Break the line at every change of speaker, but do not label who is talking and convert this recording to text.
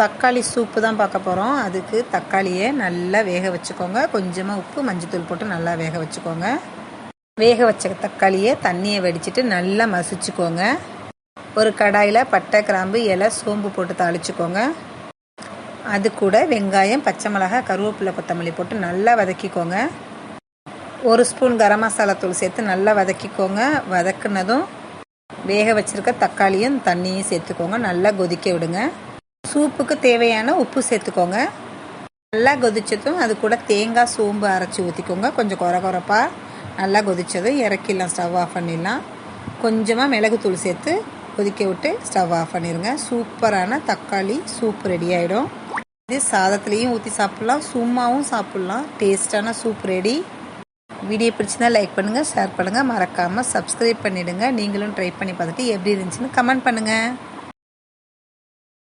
தக்காளி சூப்பு தான் பார்க்க போகிறோம். அதுக்கு தக்காளியை நல்லா வேக வச்சுக்கோங்க. கொஞ்சமாக உப்பு மஞ்சத்தூள் போட்டு நல்லா வேக வச்சுக்கோங்க. வேக வச்ச தக்காளியை தண்ணியை வடிச்சிட்டு நல்லா மசிச்சுக்கோங்க. ஒரு கடாயில் பட்டை, கிராம்பு, இலை, சோம்பு போட்டு தாளிச்சுக்கோங்க. அது கூட வெங்காயம், பச்சை மிளகாய், கருவேப்பிலை, கொத்தமல்லி போட்டு நல்லா வதக்கிக்கோங்க. 1 ஸ்பூன் கரம் மசாலா தூள் சேர்த்து நல்லா வதக்கிக்கோங்க. வதக்குனதும் வேக வச்சுருக்க தக்காளியும் தண்ணியும் சேர்த்துக்கோங்க. நல்லா கொதிக்க விடுங்க. சூப்புக்கு தேவையான உப்பு சேர்த்துக்கோங்க. நல்லா கொதிச்சதும் அது கூட தேங்காய், சோம்பு அரைச்சி ஊற்றிக்கோங்க. கொஞ்சம் குறப்பாக நல்லா கொதித்ததும் இறக்கிடலாம். ஸ்டவ் ஆஃப் பண்ணிடலாம். கொஞ்சமாக மிளகுத்தூள் சேர்த்து கொதிக்க விட்டு ஸ்டவ் ஆஃப் பண்ணிடுங்க. சூப்பரான தக்காளி சூப் ரெடி ஆகிடும். இது சாதத்துலேயும் ஊற்றி சாப்பிட்லாம், சும்மாவும் சாப்பிட்லாம். டேஸ்டான சூப் ரெடி. வீடியோ பிடிச்சிருந்தா லைக் பண்ணுங்கள், ஷேர் பண்ணுங்கள், மறக்காமல் சப்ஸ்கிரைப் பண்ணிவிடுங்க. நீங்களும் ட்ரை பண்ணி பார்த்துட்டு எப்படி இருந்துச்சுன்னு கமெண்ட் பண்ணுங்கள்.